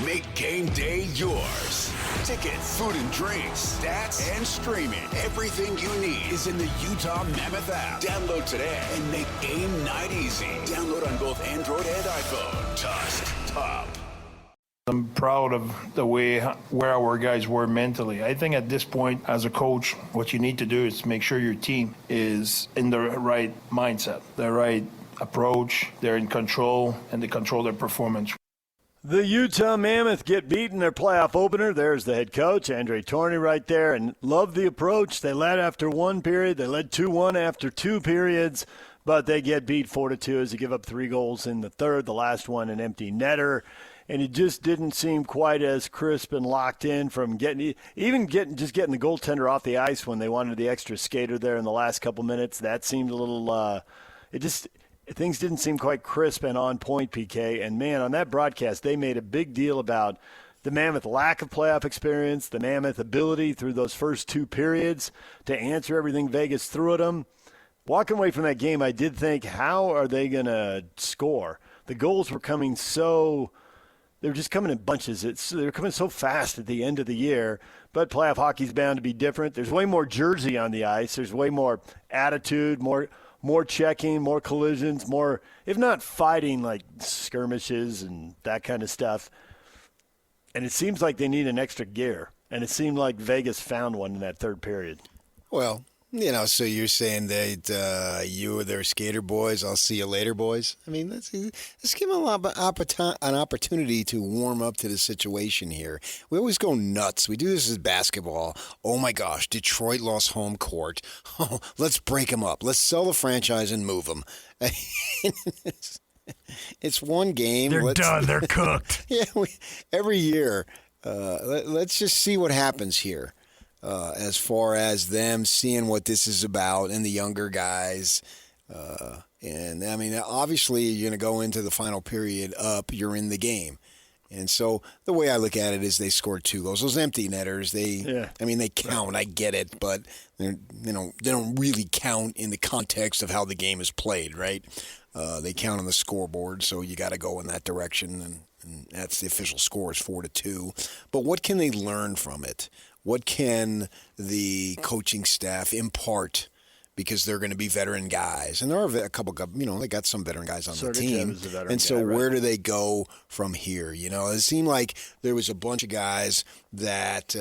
Make game day yours. Tickets, food and drinks, stats, and streaming. Everything you need is in the Utah Mammoth app. Download today and make game night easy. Download on both Android and iPhone. Tusk Top. I'm proud of the way where our guys were mentally. I think at this point, as a coach, what you need to do is make sure your team is in the right mindset, the right approach, they're in control, and they control their performance. The Utah Mammoth get beaten their playoff opener. There's the head coach, Andre Torney, right there, and love the approach. They led after one period. They led 2-1 after two periods, but they get beat 4-2 as they give up 3 goals in the third, the last one an empty netter. And it just didn't seem quite as crisp and locked in from getting the goaltender off the ice when they wanted the extra skater there in the last couple minutes. That seemed a little things didn't seem quite crisp and on point, PK. And, man, on that broadcast, they made a big deal about the Mammoth lack of playoff experience, the Mammoth ability through those first 2 periods to answer everything Vegas threw at them. Walking away from that game, I did think, how are they going to score? The goals were coming they were just coming in bunches. They were coming so fast at the end of the year. But playoff hockey's bound to be different. There's way more jersey on the ice. There's way more attitude, more checking, more collisions, more, if not fighting, like skirmishes and that kind of stuff. And it seems like they need an extra gear. And it seemed like Vegas found one in that third period. Well, so you're saying that you or their skater boys, I'll see you later, boys? I mean, let's give them an opportunity to warm up to the situation here. We always go nuts. We do this as basketball. Oh, my gosh, Detroit lost home court. Oh, let's break them up. Let's sell the franchise and move them. It's one game. They're done. They're cooked. Yeah, every year. Let's just see what happens here. As far as them seeing what this is about and the younger guys. And, I mean, obviously you're going to go into the final period up. You're in the game. And so the way I look at it is they scored 2 goals. Those empty netters, they count. I get it. But, they don't really count in the context of how the game is played, right? They count on the scoreboard, so you got to go in that direction. And that's the official score is 4-2. But what can they learn from it? What can the coaching staff impart? Because they're going to be veteran guys. And there are a couple, they got some veteran guys on the team. And so where do they go from here? It seemed like there was a bunch of guys that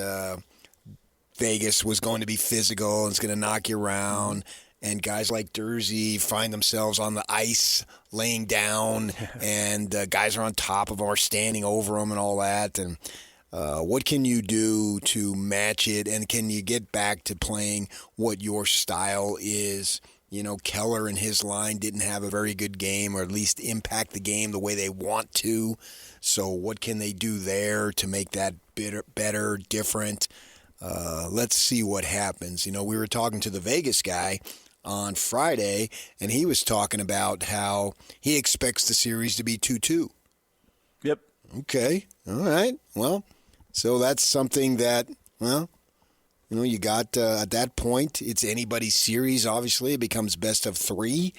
Vegas was going to be physical and it's going to knock you around. And guys like Dursey find themselves on the ice laying down. And guys are on top of them or standing over them and all that. And what can you do to match it, and can you get back to playing what your style is? Keller and his line didn't have a very good game, or at least impact the game the way they want to. So what can they do there to make that better, different? Let's see what happens. We were talking to the Vegas guy on Friday, and he was talking about how he expects the series to be 2-2. Yep. Okay. All right. Well, so that's something that, you got at that point, it's anybody's series, obviously. It becomes best of 3.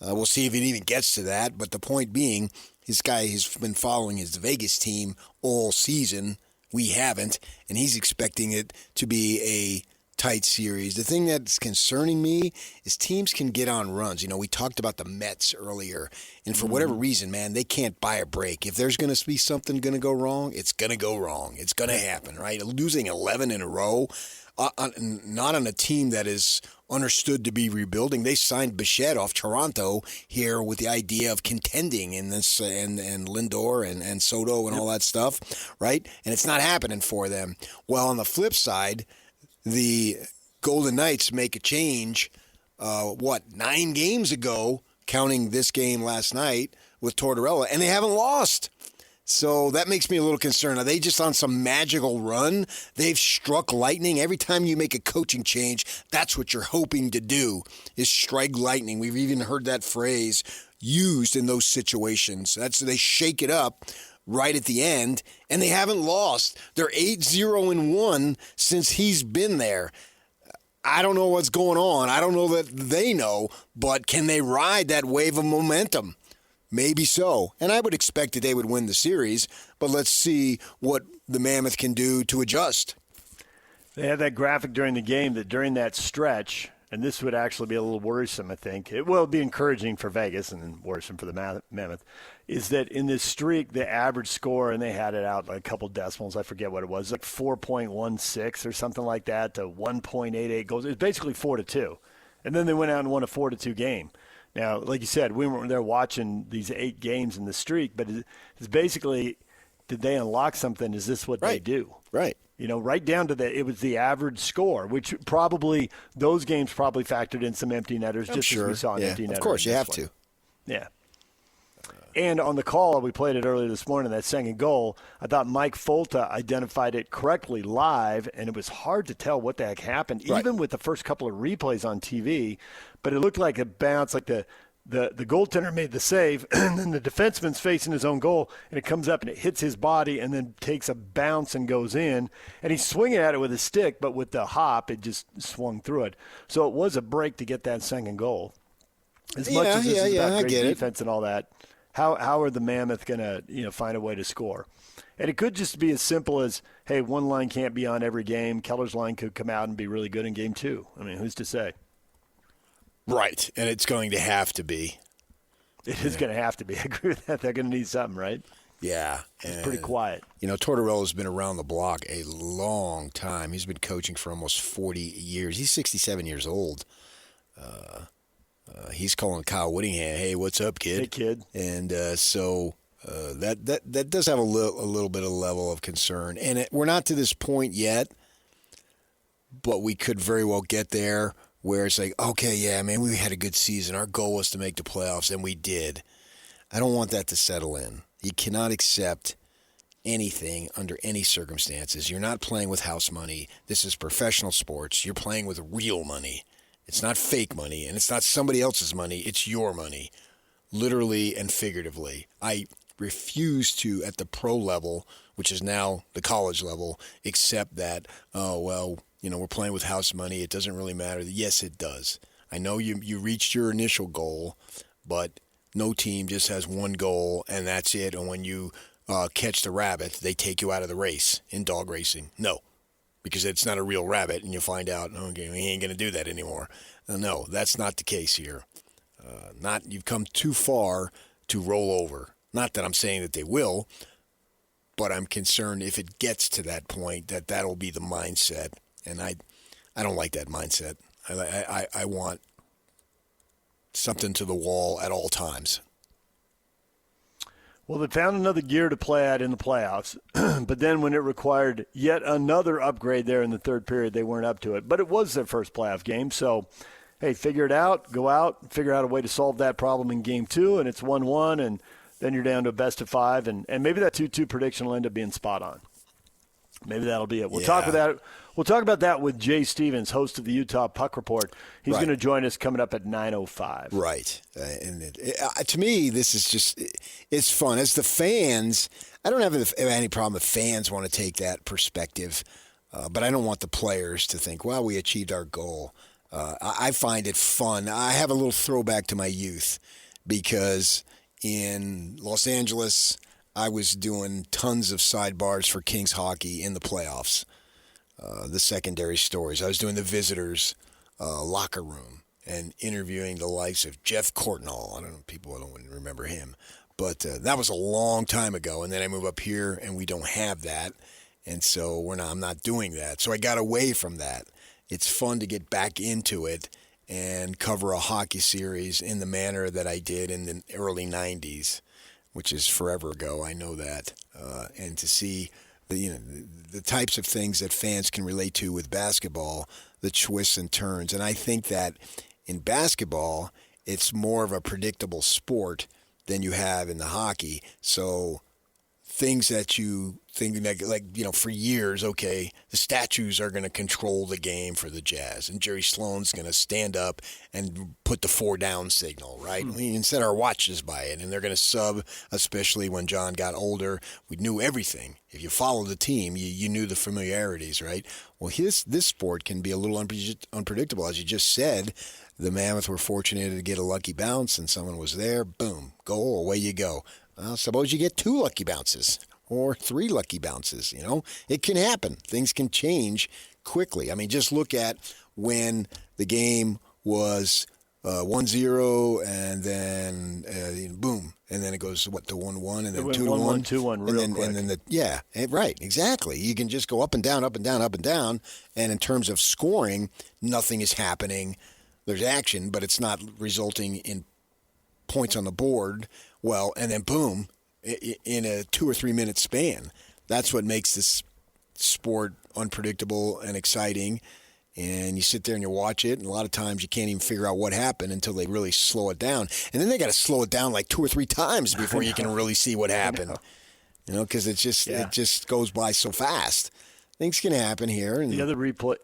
We'll see if it even gets to that. But the point being, this guy has been following his Vegas team all season. We haven't. And he's expecting it to be a tight series. The thing that's concerning me is teams can get on runs. We talked about the Mets earlier, and for whatever reason, man, they can't buy a break. If there's going to be something going to go wrong, it's going to go wrong. It's going to happen, right? Losing 11 in a row, not on a team that is understood to be rebuilding. They signed Bichette off Toronto here with the idea of contending in this, and Lindor and Soto and all that stuff, right? And it's not happening for them. Well, on the flip side, the Golden Knights make a change, 9 games ago, counting this game last night with Tortorella, and they haven't lost. So that makes me a little concerned. Are they just on some magical run? They've struck lightning. Every time you make a coaching change, that's what you're hoping to do, is strike lightning. We've even heard that phrase used in those situations. They shake it up right at the end, and they haven't lost. They're 8-0-1 since he's been there. I don't know what's going on. I don't know that they know, but can they ride that wave of momentum? maybe so. And I would expect that they would win the series, but let's see what the Mammoth can do to adjust. They had that graphic during the game that during that stretch, and this would actually be a little worrisome, I think. It will be encouraging for Vegas and worrisome for the Mammoth, is that in this streak, the average score, and they had it out like a couple decimals, I forget what it was, like 4.16 or something like that to 1.88 goals. It was basically 4-2. And then they went out and won a 4-2 game. Now, like you said, we weren't there watching these 8 games in the streak, but it's basically, did they unlock something? Is this what they do? Right. You know, right down to it was the average score, which probably, those games probably factored in some empty netters, I'm just sure. as we saw an empty netter. Of course, you have one. to. Yeah. And on the call, we played it earlier this morning, that second goal, I thought Mike Folta identified it correctly live, and it was hard to tell what the heck happened, even with the first couple of replays on TV. But it looked like a bounce, like the goaltender made the save, and then the defenseman's facing his own goal, and it comes up and it hits his body and then takes a bounce and goes in. And he's swinging at it with his stick, but with the hop, it just swung through it. So it was a break to get that second goal. As much as this is about great defense and all that, how are the Mammoth going to find a way to score? And it could just be as simple as, hey, one line can't be on every game. Keller's line could come out and be really good in game 2. I mean, who's to say? Right, and it's going to have to be. It is going to have to be. I agree with that. They're going to need something, right? Yeah. It's pretty quiet. You know, Tortorella's been around the block a long time. He's been coaching for almost 40 years. He's 67 years old. He's calling Kyle Whittingham, hey, what's up, kid? Hey, kid. And so that does have a little bit of level of concern. And we're not to this point yet, but we could very well get there where it's like, okay, yeah, man, we had a good season. Our goal was to make the playoffs, and we did. I don't want that to settle in. You cannot accept anything under any circumstances. You're not playing with house money. This is professional sports. You're playing with real money. It's not fake money, and it's not somebody else's money. It's your money, literally and figuratively. I refuse to, at the pro level, which is now the college level, accept that, we're playing with house money. It doesn't really matter. Yes, it does. I know you reached your initial goal, but no team just has one goal, and that's it. And when you catch the rabbit, they take you out of the race in dog racing. No, because it's not a real rabbit, and you find out, okay, we ain't going to do that anymore. No, that's not the case here. You've come too far to roll over. Not that I'm saying that they will, but I'm concerned if it gets to that point that'll be the mindset. And I don't like that mindset. I want something to the wall at all times. Well, they found another gear to play at in the playoffs, but then when it required yet another upgrade there in the third period, they weren't up to it. But it was their first playoff game, so, hey, figure it out, go out, figure out a way to solve that problem in game 2, and it's 1-1, and then you're down to a best of 5, and maybe that 2-2 prediction will end up being spot on. Maybe that'll be it. We'll talk about that with Jay Stevens, host of the Utah Puck Report. He's going to join us coming up at 9:05. Right. To me, this is just it's fun. As the fans, I don't have any problem if fans want to take that perspective, but I don't want the players to think, well, we achieved our goal. I find it fun. I have a little throwback to my youth because in Los Angeles, I was doing tons of sidebars for Kings hockey in the playoffs, the secondary stories. I was doing the visitors' locker room and interviewing the likes of Jeff Courtnall. I don't know, people don't remember him. But that was a long time ago, and then I moved up here, and we don't have that. And so I'm not doing that. So I got away from that. It's fun to get back into it and cover a hockey series in the manner that I did in the early 90s. Which is forever ago, I know that, and to see the types of things that fans can relate to with basketball, the twists and turns, and I think that in basketball, it's more of a predictable sport than you have in the hockey. So things that you think for years, okay, the statues are going to control the game for the Jazz, and Jerry Sloan's going to stand up and put the 4-down signal, right? We can set our watches by it, and they're going to sub, especially when John got older. We knew everything. If you followed the team, you knew the familiarities, right? Well, this sport can be a little unpredictable, as you just said. the Mammoth were fortunate to get a lucky bounce and someone was there. Boom, goal, away you go. Well, suppose you get 2 lucky bounces or 3 lucky bounces. It can happen. Things can change quickly. I mean, just look at when the game was 1-0 and then boom, and then it goes to 1-1 and then 2-1, 2-1 real quick. And then right, exactly. You can just go up and down, up and down, up and down, and in terms of scoring, nothing is happening. There's action, but it's not resulting in points on the board. Well, and then boom, in a 2 or 3 minute span. That's what makes this sport unpredictable and exciting. And you sit there and you watch it, and a lot of times you can't even figure out what happened until they really slow it down. And then they got to slow it down like 2 or 3 times before you can really see what happened. Because it just goes by so fast. Things can happen here. And The other replay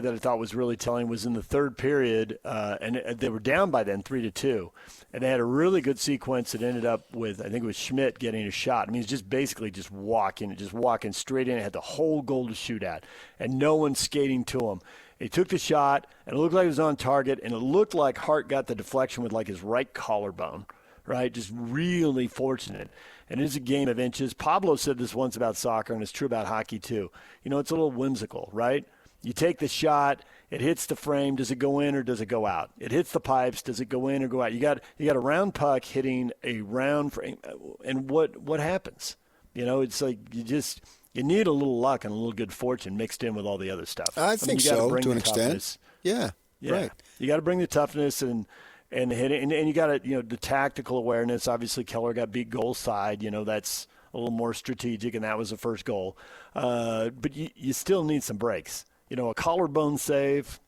that I thought was really telling was in the third period, and they were down by then 3-2, and they had a really good sequence that ended up with, I think it was Schmidt getting a shot. I mean, he's just walking straight in. It had the whole goal to shoot at, and no one skating to him. He took the shot, and it looked like it was on target, and it looked like Hart got the deflection with like his right collarbone, right? Just really fortunate. And it's a game of inches. Pablo said this once about soccer, and it's true about hockey too. It's a little whimsical, right? You take the shot, it hits the frame. Does it go in or does it go out? It hits the pipes. Does it go in or go out? You got a round puck hitting a round frame, and what happens? It's like you need a little luck and a little good fortune mixed in with all the other stuff. I think so, to an extent. Yeah, right. You got to bring the toughness and hit it, and you got to the tactical awareness. Obviously, Keller got beat goal side. That's a little more strategic, and that was the first goal. But you still need some breaks. A collarbone save,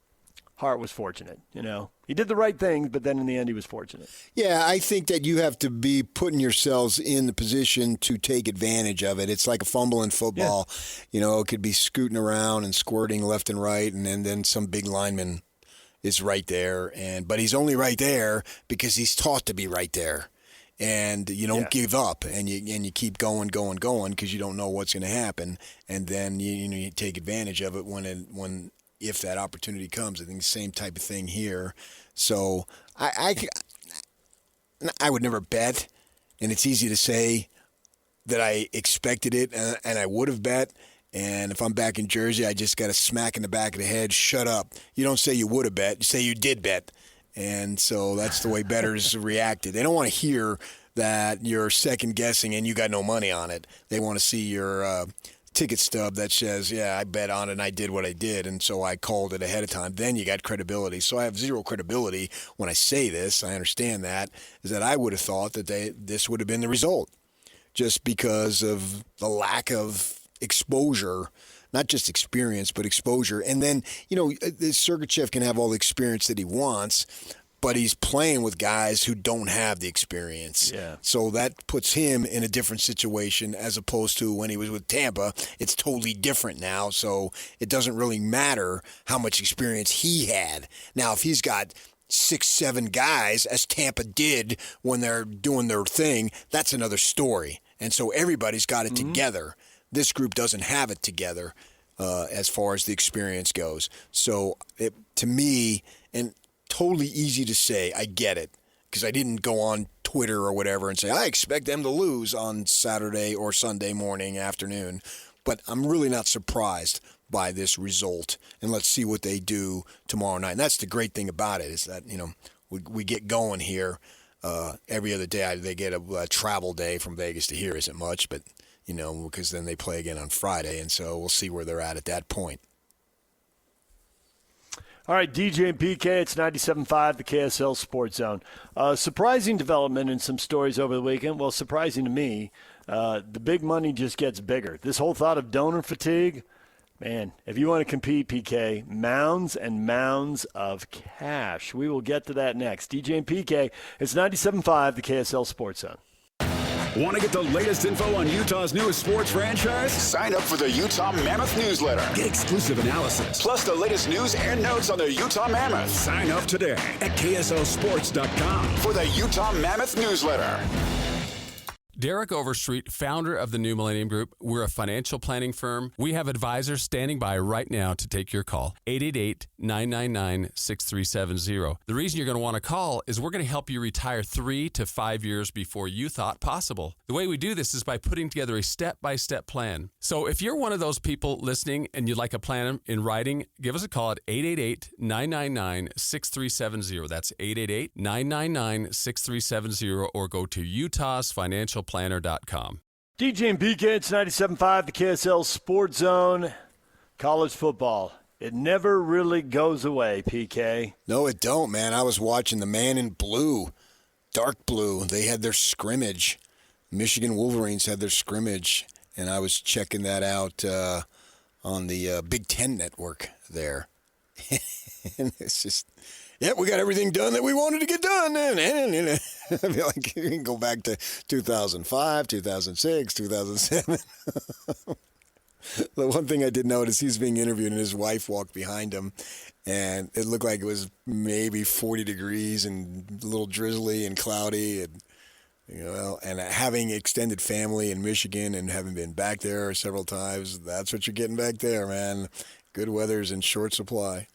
Hart was fortunate. He did the right thing, but then in the end he was fortunate. Yeah, I think that you have to be putting yourselves in the position to take advantage of it. It's like a fumble in football. Yeah. It could be scooting around and squirting left and right, and then some big lineman is right there. But he's only right there because he's taught to be right there. And you don't give up, and you keep going because you don't know what's going to happen, and then you take advantage of it if that opportunity comes. I think the same type of thing here. So I would never bet, and it's easy to say that I expected it and I would have bet. And if I'm back in Jersey, I just got a smack in the back of the head. Shut up! You don't say you would have bet. You say you did bet. And so that's the way bettors reacted. They don't want to hear that you're second-guessing and you got no money on it. They want to see your ticket stub that says, yeah, I bet on it and I did what I did, and so I called it ahead of time. Then you got credibility. So I have zero credibility when I say this. I understand that, is that I would have thought that this would have been the result just because of the lack of exposure. Not just experience, but exposure. And then, Sergachev can have all the experience that he wants, but he's playing with guys who don't have the experience. Yeah. So that puts him in a different situation as opposed to when he was with Tampa. It's totally different now, so it doesn't really matter how much experience he had. Now, if he's got 6-7 guys, as Tampa did when they're doing their thing, that's another story. And so everybody's got it together. This group doesn't have it together as far as the experience goes. So to me, and totally easy to say, I get it, because I didn't go on Twitter or whatever and say, I expect them to lose on Saturday or Sunday morning, afternoon. But I'm really not surprised by this result. And let's see what they do tomorrow night. And that's the great thing about it, is that, we get going here. Every other day they get a travel day from Vegas to here isn't much, but because then they play again on Friday, and so we'll see where they're at that point. All right, DJ and PK, it's 97.5, the KSL Sports Zone. Surprising development in some stories over the weekend. Well, surprising to me, the big money just gets bigger. This whole thought of donor fatigue, man, if you want to compete, PK, mounds and mounds of cash. We will get to that next. DJ and PK, it's 97.5, the KSL Sports Zone. Want to get the latest info on Utah's newest sports franchise? Sign up for the Utah Mammoth newsletter. Get exclusive analysis, plus the latest news and notes on the Utah Mammoth. Sign up today at KSLSports.com for the Utah Mammoth newsletter. Derek Overstreet, founder of the New Millennium Group. We're a financial planning firm. We have advisors standing by right now to take your call. 888-999-6370. The reason you're going to want to call is we're going to help you retire 3 to 5 years before you thought possible. The way we do this is by putting together a step-by-step plan. So if you're one of those people listening and you'd like a plan in writing, give us a call at 888-999-6370. That's 888-999-6370, or go to utahsfinancialplanner.com. DJ and PK, it's 97.5, the KSL Sports Zone. College football, it never really goes away, PK. No, it don't, man. I was watching the man in blue, dark blue. They had their scrimmage. Michigan Wolverines had their scrimmage, and I was checking that out on the Big Ten network there. And it's just, yeah, we got everything done that we wanted to get done. And I feel like you can go back to 2005, 2006, 2007. The one thing I did notice, he's being interviewed and his wife walked behind him, and it looked like it was maybe 40 degrees and a little drizzly and cloudy, and and having extended family in Michigan and having been back there several times, that's what you're getting back there, man. Good weather's in short supply.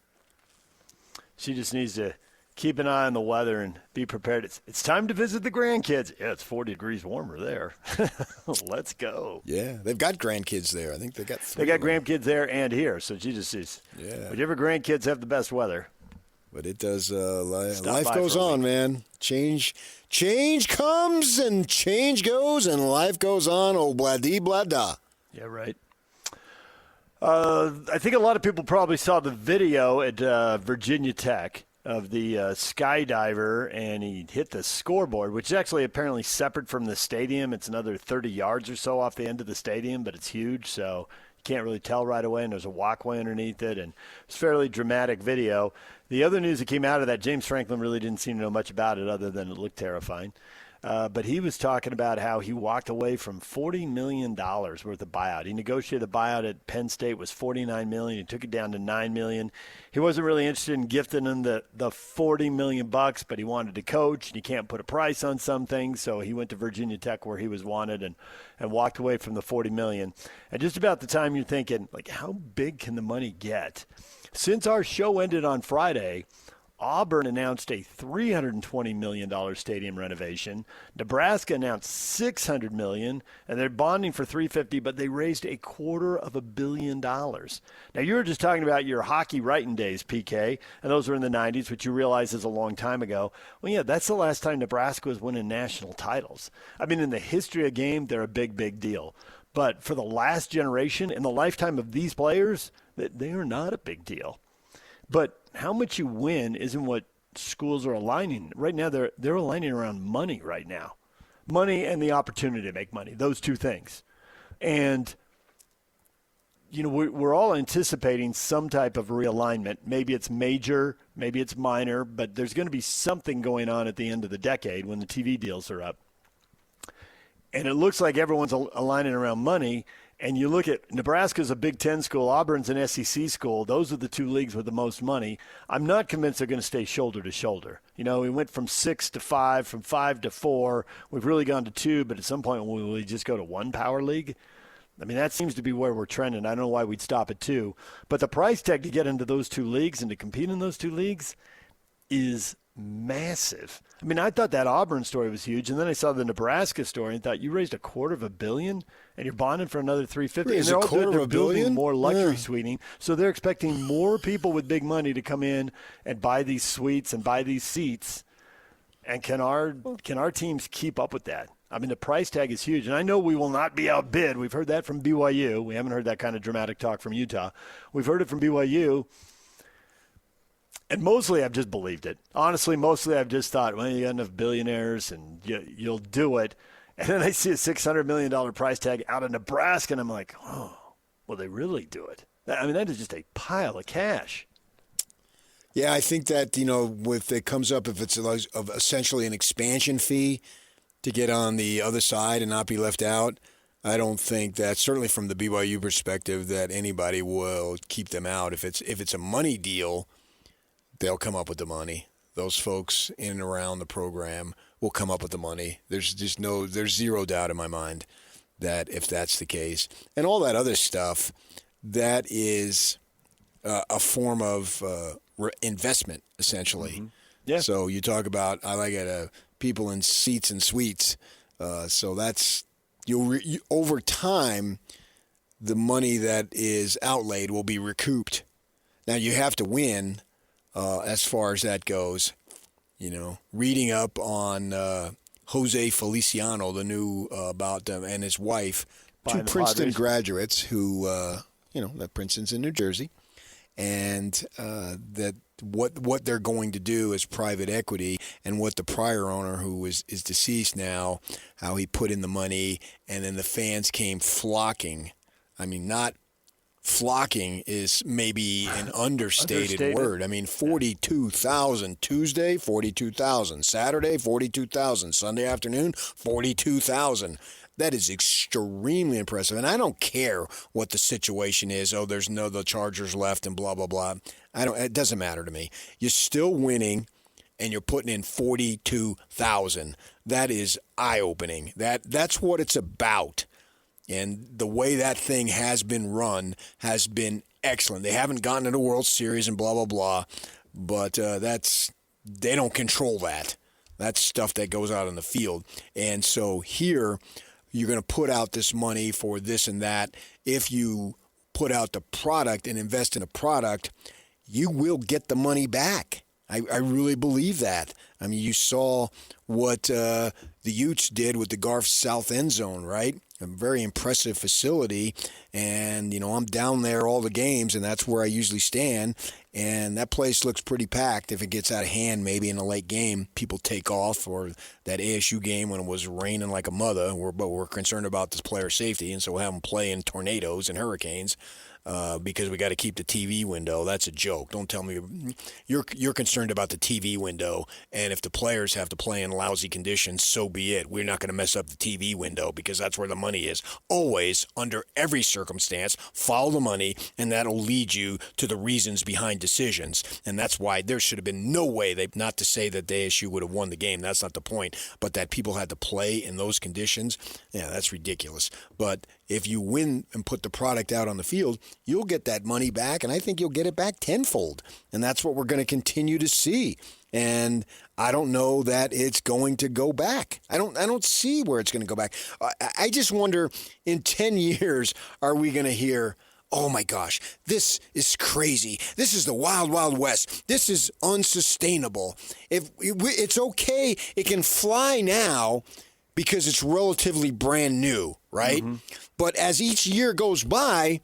She just needs to keep an eye on the weather and be prepared. It's time to visit the grandkids. Yeah, it's 40 degrees warmer there. Let's go. Yeah, they've got grandkids there. I think they got 3. They got grandkids there and here, so she just is. Yeah. Whichever grandkids have the best weather. But it does. Life goes on, man. Change comes and change goes, and life goes on. Oh, blah dee blah da. Yeah, right. I think a lot of people probably saw the video at Virginia Tech of the skydiver, and he hit the scoreboard, which is actually apparently separate from the stadium. It's another 30 yards or so off the end of the stadium, but it's huge, so you can't really tell right away, and there's a walkway underneath it, and it's a fairly dramatic video. The other news that came out of that, James Franklin really didn't seem to know much about it other than it looked terrifying. But he was talking about how he walked away from $40 million worth of buyout. He negotiated the buyout at Penn State was $49 million. He took it down to $9 million. He wasn't really interested in gifting him the $40 million, but he wanted to coach, and you can't put a price on some things. So he went to Virginia Tech where he was wanted and walked away from the $40 million. And just about the time you're thinking, like, how big can the money get? Since our show ended on Friday, Auburn announced a $320 million stadium renovation. Nebraska announced $600 million, and they're bonding for $350, but they raised $250 million. Now, you were just talking about your hockey writing days, PK, and those were in the 90s, which you realize is a long time ago. Well, yeah, that's the last time Nebraska was winning national titles. I mean, in the history of game, they're a big, big deal. But for the last generation, in the lifetime of these players, they are not a big deal. But how much you win isn't what schools are aligning. Right now, they're aligning around money right now. Money and the opportunity to make money, those two things. And, we're all anticipating some type of realignment. Maybe it's major, maybe it's minor, but there's going to be something going on at the end of the decade when the TV deals are up. And it looks like everyone's aligning around money. And you look at Nebraska's a Big Ten school, Auburn's an SEC school. Those are the two leagues with the most money. I'm not convinced they're going to stay shoulder to shoulder. We went from 6 to 5, from 5 to 4. We've really gone to 2, but at some point will we just go to one power league? I mean, that seems to be where we're trending. I don't know why we'd stop at 2. But the price tag to get into those two leagues and to compete in those two leagues is massive. I mean, I thought that Auburn story was huge, and then I saw the Nebraska story and thought, you raised $250 million and you're bonding for another $350 million. And they're building more luxury suiting, so they're expecting more people with big money to come in and buy these suites and buy these seats. And can our teams keep up with that? I mean, the price tag is huge, and I know we will not be outbid. We've heard that from BYU. We haven't heard that kind of dramatic talk from Utah. We've heard it from BYU. And mostly I've just believed it. Honestly, mostly I've just thought, well, you got enough billionaires and you'll do it. And then I see a $600 million price tag out of Nebraska, and I'm like, oh, will they really do it? I mean, that is just a pile of cash. Yeah, I think that, if it comes up, if it's of essentially an expansion fee to get on the other side and not be left out, I don't think that, certainly from the BYU perspective, that anybody will keep them out. If it's a money deal, they'll come up with the money. Those folks in and around the program will come up with the money. There's zero doubt in my mind that if that's the case. And all that other stuff, that is a form of investment, essentially. Mm-hmm. Yeah. So you talk about, I like it, people in seats and suites. So that's, over time, the money that is outlaid will be recouped. Now, you have to win as far as that goes. Reading up on Jose Feliciano, the new about them, and his wife, two Princeton graduates who, that Princeton's in New Jersey, and that what they're going to do as private equity, and what the prior owner, who is deceased now, how he put in the money, and then the fans came flocking. I mean, not flocking is maybe an understated word. I mean, 42,000 Tuesday, 42,000 Saturday, 42,000 Sunday afternoon, 42,000. That is extremely impressive. And I don't care what the situation is. Oh, there's the Chargers left and blah, blah, blah. It doesn't matter to me. You're still winning and you're putting in 42,000. That is eye-opening. That's what it's about. And the way that thing has been run has been excellent. They haven't gotten to the World Series and blah, blah, blah. But they don't control that. That's stuff that goes out in the field. And so here, you're going to put out this money for this and that. If you put out the product and invest in a product, you will get the money back. I really believe that. I mean, you saw what the Utes did with the Garf South End Zone, right? A very impressive facility. And, I'm down there all the games, and that's where I usually stand. And that place looks pretty packed. If it gets out of hand, maybe in a late game, people take off. Or that ASU game when it was raining like a mother, but we're concerned about this player safety, and so we'll have them play in tornadoes and hurricanes. Because we got to keep the TV window. That's a joke. Don't tell me you're concerned about the TV window, and if the players have to play in lousy conditions, so be it. We're not going to mess up the TV window because that's where the money is. Always, under every circumstance, follow the money, and that'll lead you to the reasons behind decisions. And that's why there should have been no way, not to say that the ASU would have won the game. That's not the point. But that people had to play in those conditions, yeah, that's ridiculous. But if you win and put the product out on the field, you'll get that money back, and I think you'll get it back tenfold. And that's what we're going to continue to see. And I don't know that it's going to go back. I don't see where it's going to go back. I just wonder, in 10 years, are we going to hear, oh my gosh, this is crazy. This is the wild, wild west. This is unsustainable. It's okay. It can fly now because it's relatively brand new, right? Mm-hmm. But as each year goes by,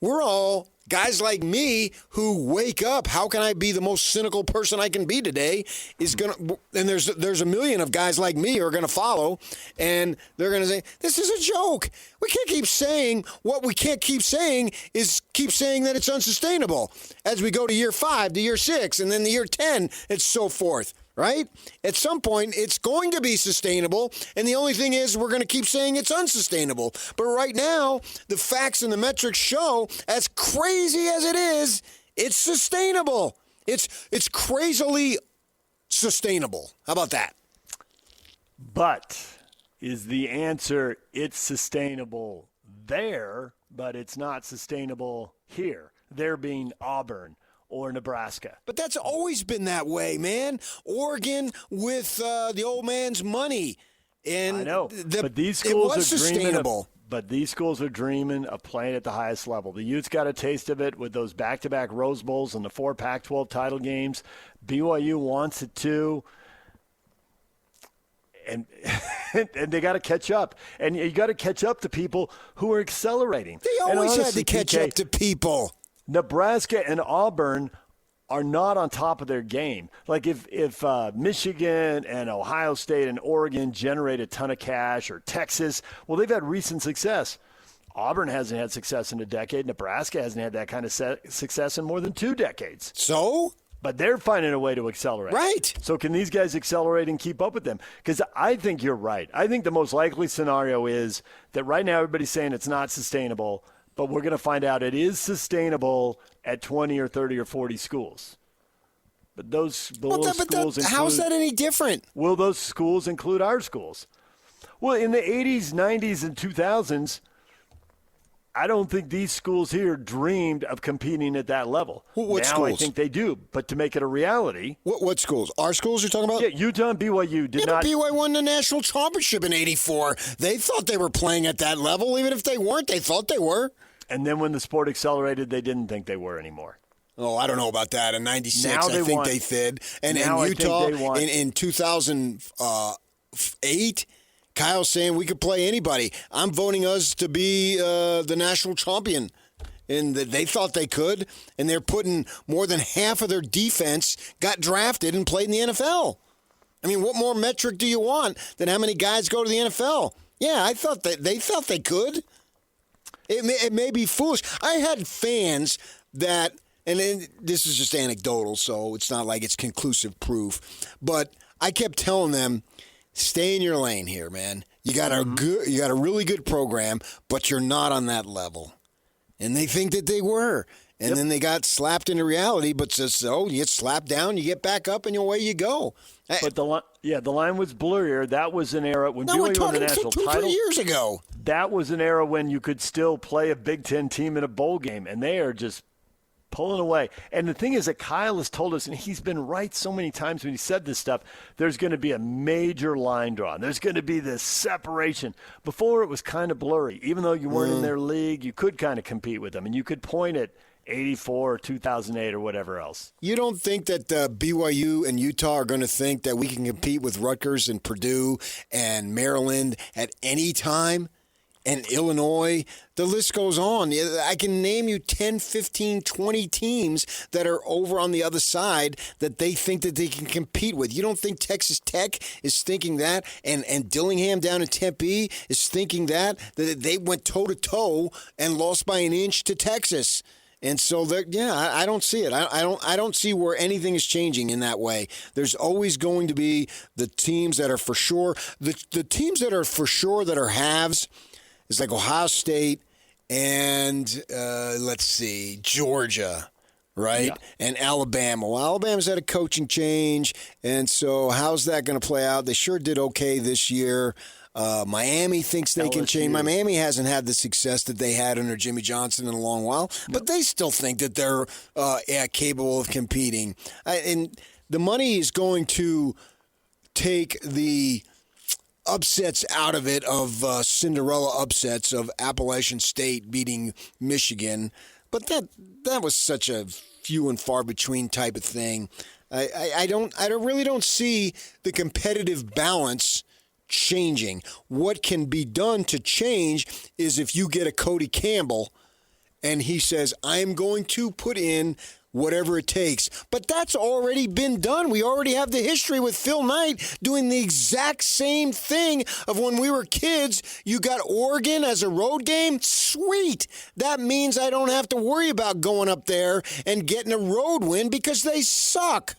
we're all guys like me who wake up. How can I be the most cynical person I can be today? And there's a million of guys like me who are going to follow, and they're going to say, this is a joke. We can't keep saying what we can't keep saying is keep saying that it's unsustainable as we go to year 5, to year 6, and then the year 10, and so forth. Right? At some point, it's going to be sustainable, and the only thing is we're going to keep saying it's unsustainable. But right now, the facts and the metrics show, as crazy as it is, it's sustainable. It's crazily sustainable. How about that? But is the answer it's sustainable there, but it's not sustainable here? There being Auburn or Nebraska. But that's always been that way, man. Oregon with the old man's money. And I know, but these schools are sustainable. But these schools are dreaming of playing at the highest level. The Utes got a taste of it with those back-to-back Rose Bowls and the 4 Pac-12 title games. BYU wants it too. And and they got to catch up. And you got to catch up to people who are accelerating. They always had to catch up to people. Nebraska and Auburn are not on top of their game. Like if Michigan and Ohio State and Oregon generate a ton of cash, or Texas, well, they've had recent success. Auburn hasn't had success in a decade. Nebraska hasn't had that kind of success in more than 2 decades. So? But they're finding a way to accelerate. Right. So can these guys accelerate and keep up with them? Because I think you're right. I think the most likely scenario is that right now everybody's saying it's not sustainable, but we're going to find out it is sustainable at 20 or 30 or 40 schools. But those schools include, how's that any different? Will those schools include our schools? Well, in the 80s, 90s, and 2000s, I don't think these schools here dreamed of competing at that level. What now schools? I think they do, but to make it a reality. What schools? Our schools you're talking about? Yeah, Utah and BYU did not. But BYU won the national championship in '84. They thought they were playing at that level. Even if they weren't, they thought they were. And then when the sport accelerated, they didn't think they were anymore. Oh, I don't know about that. In '96, Now I think want- they did. And now I in think Utah, they want- in 2008, Kyle's saying we could play anybody. I'm voting us to be the national champion. And they thought they could, and they're putting more than half of their defense got drafted and played in the NFL. I mean, what more metric do you want than how many guys go to the NFL? Yeah, I thought they thought they could. It may be foolish. I had fans that, and this is just anecdotal, so it's not like it's conclusive proof, but I kept telling them, stay in your lane here, man. You got a really good program, but you're not on that level. And they think that they were. And then they got slapped into reality, but so you get slapped down, you get back up, and away you go. But the line was blurrier. That was an era when BYU won the national title. 3 years ago. That was an era when you could still play a Big Ten team in a bowl game, and they are just pulling away. And the thing is that Kyle has told us, and he's been right so many times when he said this stuff, there's going to be a major line drawn. There's going to be this separation. Before it was kind of blurry. Even though you weren't in their league, you could kind of compete with them, and you could point at 84 or 2008 or whatever else. You don't think that BYU and Utah are going to think that we can compete with Rutgers and Purdue and Maryland at any time? And Illinois, the list goes on. I can name you 10, 15, 20 teams that are over on the other side that they think that they can compete with. You don't think Texas Tech is thinking that? And Dillingham down in Tempe is thinking that they went toe-to-toe and lost by an inch to Texas. And so, I don't see it. I don't see where anything is changing in that way. There's always going to be the teams that are for sure. The teams that are for sure that are halves is like Ohio State and, Georgia, right? Yeah. And Alabama. Well, Alabama's had a coaching change, and so how's that going to play out? They sure did okay this year. Miami thinks they can change. Miami hasn't had the success that they had under Jimmy Johnson in a long while, but they still think that they're capable of competing. And the money is going to take the upsets out of it, of Cinderella upsets of Appalachian State beating Michigan. But that was such a few and far between type of thing. I really don't see the competitive balance changing. What can be done to change is if you get a Cody Campbell and he says, I'm going to put in whatever it takes. But that's already been done. We already have the history with Phil Knight doing the exact same thing of when we were kids. You got Oregon as a road game? Sweet. That means I don't have to worry about going up there and getting a road win because they suck.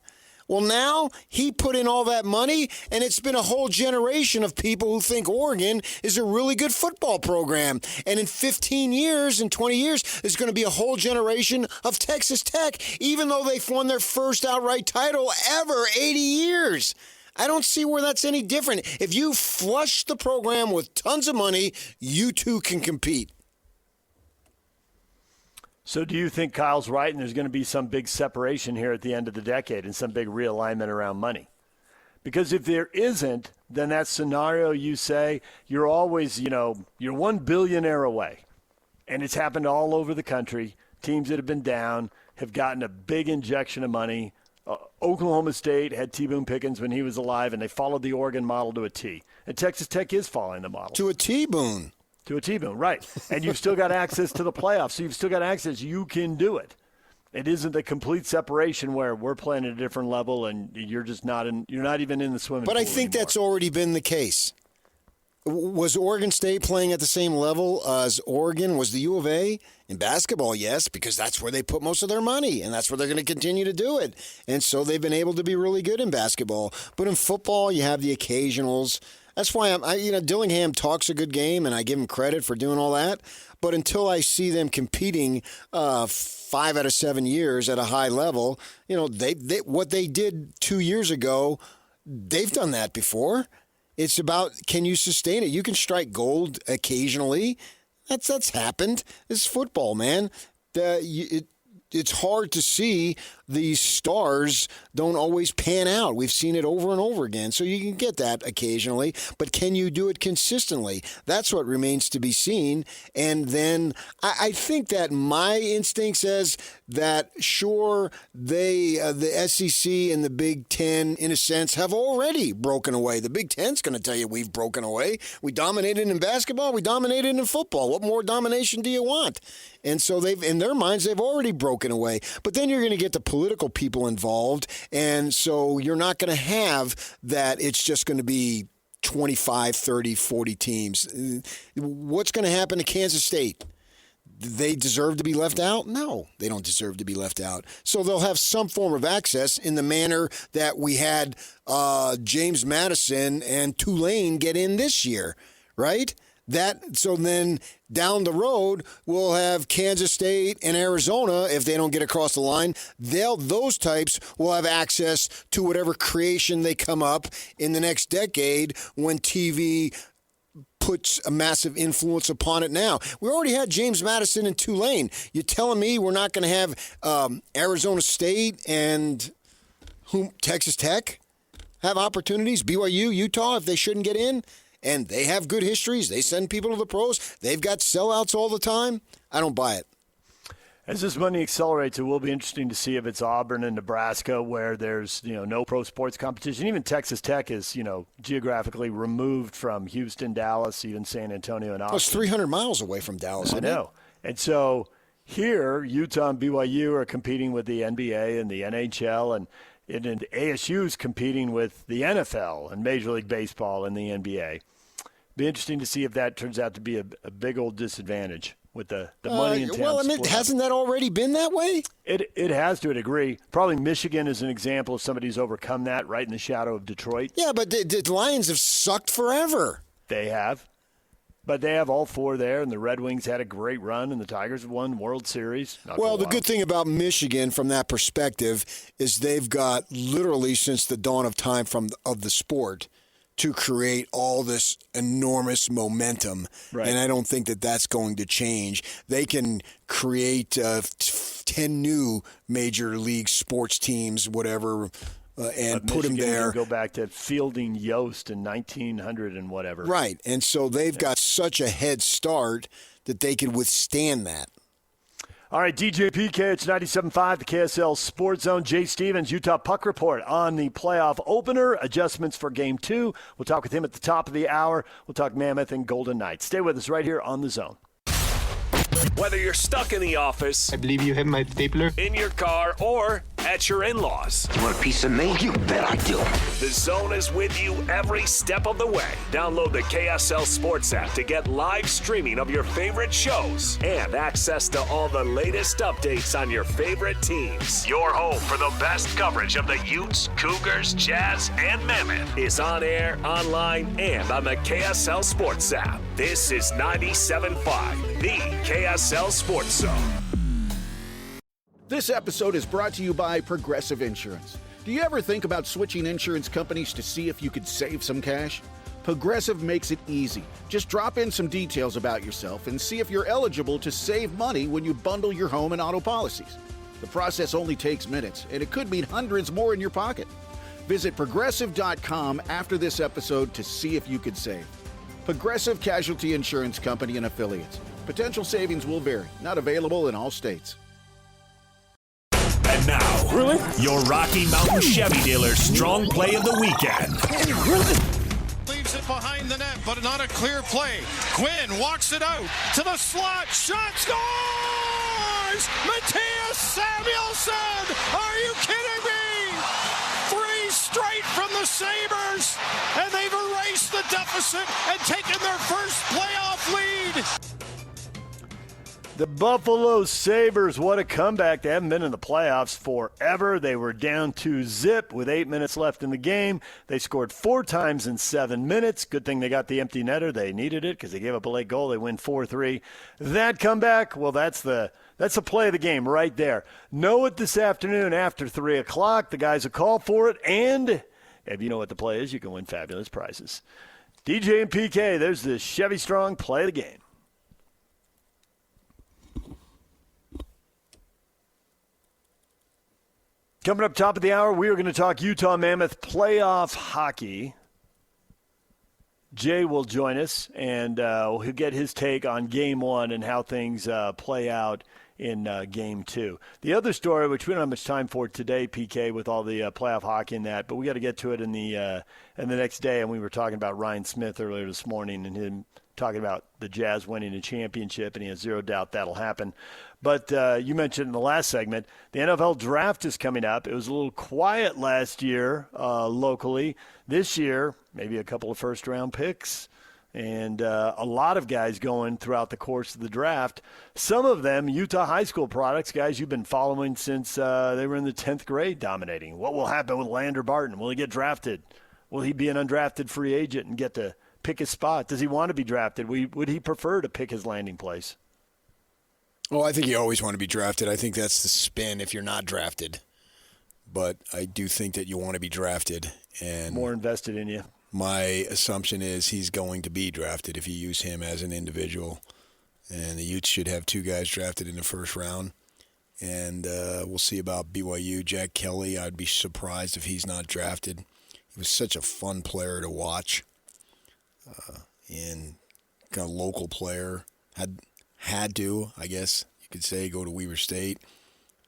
Well, now he put in all that money, and it's been a whole generation of people who think Oregon is a really good football program. And in 15 years and 20 years, there's going to be a whole generation of Texas Tech, even though they've won their first outright title ever, 80 years. I don't see where that's any different. If you flush the program with tons of money, you too can compete. So do you think Kyle's right and there's going to be some big separation here at the end of the decade and some big realignment around money? Because if there isn't, then that scenario you say, you're always, you're $1 billionaire away. And it's happened all over the country. Teams that have been down have gotten a big injection of money. Oklahoma State had T. Boone Pickens when he was alive, and they followed the Oregon model to a T. And Texas Tech is following the model. To a T. Boone. To a T-Boone, right. And you've still got access to the playoffs, so you've still got access. You can do it. It isn't the complete separation where we're playing at a different level and you're just not even in the swimming pool. But I think anymore. that's already been the case. Was Oregon State playing at the same level as Oregon? Was the U of A in basketball? Yes, because that's where they put most of their money, and that's where they're going to continue to do it. And so they've been able to be really good in basketball. But in football, you have the occasionals. That's why Dillingham talks a good game, and I give him credit for doing all that. But until I see them competing 5 out of 7 years at a high level, they what they did 2 years ago, they've done that before. It's about, can you sustain it? You can strike gold occasionally. That's happened. It's football, man. It's hard to see these stars don't always pan out. We've seen it over and over again. So you can get that occasionally, but can you do it consistently? That's what remains to be seen. And then I think that my instinct says that, sure, the SEC and the Big Ten, in a sense, have already broken away. The Big Ten's going to tell you we've broken away. We dominated in basketball. We dominated in football. What more domination do you want? And so in their minds, they've already broken away. But then you're going to get the political people involved, and so you're not going to have that it's just going to be 25, 30, 40 teams. What's going to happen to Kansas State? They deserve to be left out? No, they don't deserve to be left out. So they'll have some form of access in the manner that we had James Madison and Tulane get in this year, right? So then down the road, we'll have Kansas State and Arizona. If they don't get across the line, those types will have access to whatever creation they come up in the next decade when TV puts a massive influence upon it now. We already had James Madison and Tulane. You're telling me we're not going to have Arizona State and Texas Tech have opportunities? BYU, Utah, if they shouldn't get in? And they have good histories. They send people to the pros. They've got sellouts all the time. I don't buy it. As this money accelerates, it will be interesting to see if it's Auburn and Nebraska where there's no pro sports competition. Even Texas Tech is geographically removed from Houston, Dallas, even San Antonio and Austin. It's 300 miles away from Dallas. I know. And so here, Utah and BYU are competing with the NBA and the NHL, and ASU is competing with the NFL and Major League Baseball and the NBA. Be interesting to see if that turns out to be a big old disadvantage with the money in town. Well, hasn't that already been that way? It has, to a degree. Probably Michigan is an example of somebody who's overcome that right in the shadow of Detroit. Yeah, but the Lions have sucked forever. They have. But they have all four there, and the Red Wings had a great run, and the Tigers have won World Series. Well, the good thing about Michigan from that perspective is they've got literally since the dawn of time of the sport to create all this enormous momentum. Right. And I don't think that that's going to change. They can create 10 new major league sports teams, whatever, and put them there. Go back to fielding Yost in 1900 and whatever. Right. And so they've got such a head start that they could withstand that. All right, DJ PK, it's 97.5, the KSL Sports Zone. Jay Stevens, Utah Puck Report on the playoff opener, adjustments for Game 2. We'll talk with him at the top of the hour. We'll talk Mammoth and Golden Knights. Stay with us right here on The Zone. Whether you're stuck in the office, I believe you have my stapler, in your car, or at your in-laws, you want a piece of me? You bet I do. The Zone is with you every step of the way. Download the KSL Sports app to get live streaming of your favorite shows and access to all the latest updates on your favorite teams. Your home for the best coverage of the Utes, Cougars, Jazz, and Mammoth is on air, online, and on the KSL Sports app. This is 97.5, the KSL Sports Zone. This episode is brought to you by Progressive Insurance. Do you ever think about switching insurance companies to see if you could save some cash? Progressive makes it easy. Just drop in some details about yourself and see if you're eligible to save money when you bundle your home and auto policies. The process only takes minutes, and it could mean hundreds more in your pocket. Visit Progressive.com after this episode to see if you could save. Progressive Casualty Insurance Company and Affiliates. Potential savings will vary. Not available in all states. And now, your Rocky Mountain Chevy dealer's strong play of the weekend. Leaves it behind the net, but not a clear play. Quinn walks it out to the slot. Shot scores! Matthias Samuelsson! Are you kidding me? 3 straight from the Sabres, and they've erased the deficit and taken their first playoff lead. The Buffalo Sabres, what a comeback. They haven't been in the playoffs forever. They were down 2-0 with 8 minutes left in the game. They scored 4 times in 7 minutes. Good thing they got the empty netter. They needed it because they gave up a late goal. They win 4-3. That comeback, well, that's the play of the game right there. Know it this afternoon after 3 o'clock. The guys will call for it. And if you know what the play is, you can win fabulous prizes. DJ and PK, there's the Chevy Strong play of the game. Coming up top of the hour, we are going to talk Utah Mammoth playoff hockey. Jay will join us, and he'll get his take on Game 1 and how things play out in Game 2. The other story, which we don't have much time for today, PK, with all the playoff hockey and that, but we got to get to it in the next day. And we were talking about Ryan Smith earlier this morning and him talking about the Jazz winning a championship, and he has zero doubt that'll happen. But you mentioned in the last segment, the NFL draft is coming up. It was a little quiet last year locally. This year, maybe a couple of first-round picks and a lot of guys going throughout the course of the draft. Some of them Utah high school products, guys you've been following since they were in the 10th grade dominating. What will happen with Lander Barton? Will he get drafted? Will he be an undrafted free agent and get to pick his spot? Does he want to be drafted? Would he prefer to pick his landing place? Well, I think you always want to be drafted. I think that's the spin if you're not drafted. But I do think that you want to be drafted. And more invested in you. My assumption is he's going to be drafted if you use him as an individual. And the Utes should have 2 guys drafted in the first round. And we'll see about BYU. Jack Kelly, I'd be surprised if he's not drafted. He was such a fun player to watch. And kind of local player. Had to, I guess you could say, go to Weber State.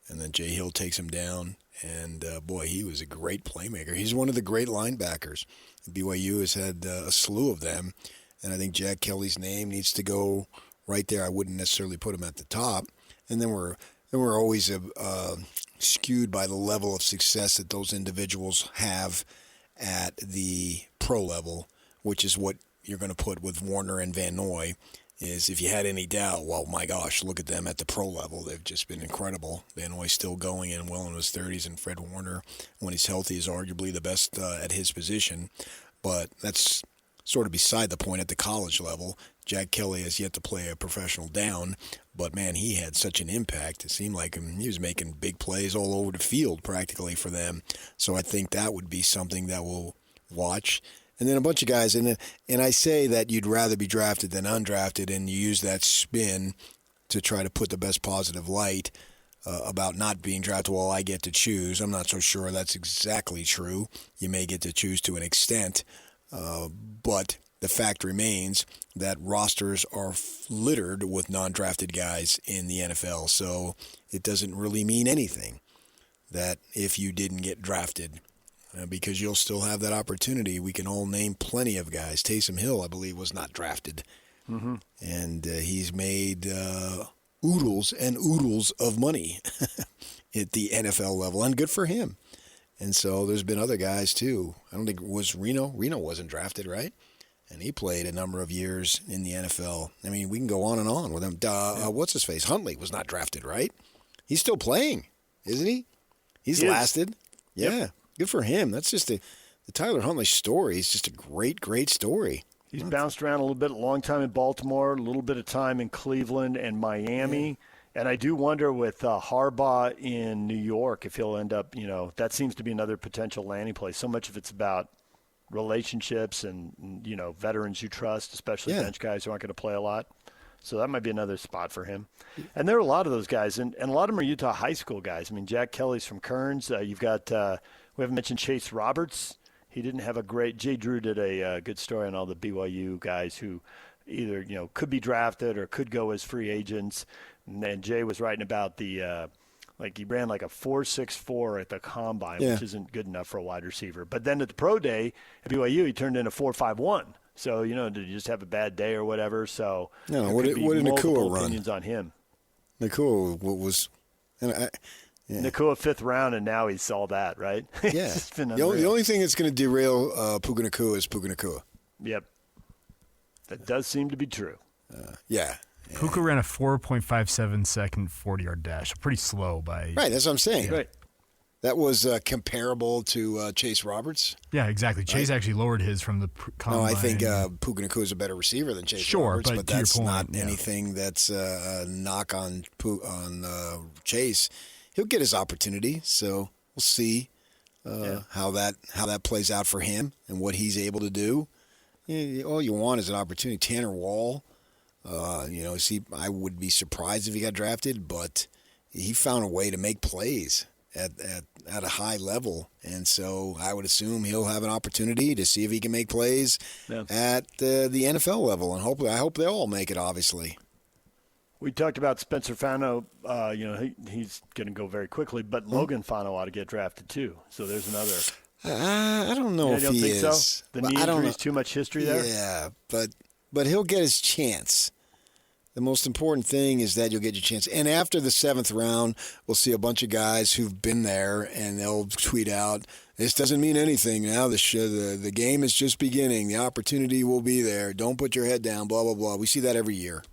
And then Jay Hill takes him down. And, boy, he was a great playmaker. He's one of the great linebackers. BYU has had a slew of them. And I think Jack Kelly's name needs to go right there. I wouldn't necessarily put him at the top. And then we're always skewed by the level of success that those individuals have at the pro level, which is what you're going to put with Warner and Van Noy. Is if you had any doubt, well, my gosh, look at them at the pro level. They've just been incredible. Van Noy's still going in well in his 30s, and Fred Warner, when he's healthy, is arguably the best at his position. But that's sort of beside the point at the college level. Jack Kelly has yet to play a professional down, but, man, he had such an impact. It seemed like he was making big plays all over the field practically for them. So I think that would be something that we'll watch. And then a bunch of guys, and I say that you'd rather be drafted than undrafted, and you use that spin to try to put the best positive light about not being drafted. Well, I get to choose. I'm not so sure that's exactly true. You may get to choose to an extent, but the fact remains that rosters are littered with non-drafted guys in the NFL, so it doesn't really mean anything that if you didn't get drafted. Because you'll still have that opportunity. We can all name plenty of guys. Taysom Hill, I believe, was not drafted. Mm-hmm. And he's made oodles and oodles of money at the NFL level, and good for him. And so there's been other guys, too. I don't think it was Reno. Reno wasn't drafted, right? And he played a number of years in the NFL. I mean, we can go on and on with him. What's his face? Huntley was not drafted, right? He's still playing, isn't he? He's lasted. Yeah. Yep. Good for him. That's just the Tyler Huntley story is just a great, great story. He's bounced around a little bit, a long time in Baltimore, a little bit of time in Cleveland and Miami. Yeah. And I do wonder with Harbaugh in New York if he'll end up, that seems to be another potential landing place. So much of it's about relationships and, veterans you trust, especially bench guys who aren't going to play a lot. So that might be another spot for him. And there are a lot of those guys, and a lot of them are Utah high school guys. I mean, Jack Kelly's from Kearns. You've got we haven't mentioned Chase Roberts. He didn't have a great – Jay Drew did a good story on all the BYU guys who either, could be drafted or could go as free agents. And then Jay was writing about the he ran like a 4.64 at the combine, which isn't good enough for a wide receiver. But then at the pro day at BYU, he turned in a 4.51. So, did you just have a bad day or whatever? So what did Nakua run? Opinions on him. Nakua was Nakua 5th round, and now he's all that, right? Yeah. The only thing that's going to derail Puka Nakua is Puka Nakua. Yep. That does seem to be true. Yeah. Puka ran a 4.57 second 40-yard dash. Pretty slow by. Right, that's what I'm saying. Right. That was comparable to Chase Roberts. Yeah, exactly. Chase actually lowered his from the combine. No, I think Puka Nacua is a better receiver than Chase Roberts, but to that's your not point, anything that's a knock on Chase. He'll get his opportunity, so we'll see how that plays out for him and what he's able to do. All you want is an opportunity. Tanner Wall, I would be surprised if he got drafted, but he found a way to make plays at a high level, and so I would assume he'll have an opportunity to see if he can make plays at the NFL level, and I hope they all make it. Obviously, we talked about Spencer Fano. He's going to go very quickly, but Logan Fano ought to get drafted too. So there's another. I don't know if he is. So? The knee injury is too much history there. Yeah, but he'll get his chance. The most important thing is that you'll get your chance. And after the 7th round, we'll see a bunch of guys who've been there, and they'll tweet out, "This doesn't mean anything now. The game is just beginning. The opportunity will be there. Don't put your head down, blah, blah, blah." We see that every year.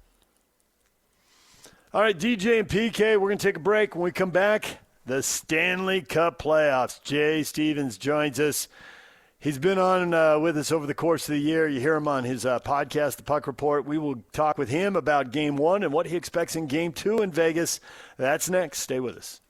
All right, DJ and PK, we're going to take a break. When we come back, the Stanley Cup playoffs. Jay Stevens joins us. He's been on with us over the course of the year. You hear him on his podcast, The Puck Report. We will talk with him about Game 1 and what he expects in Game 2 in Vegas. That's next. Stay with us.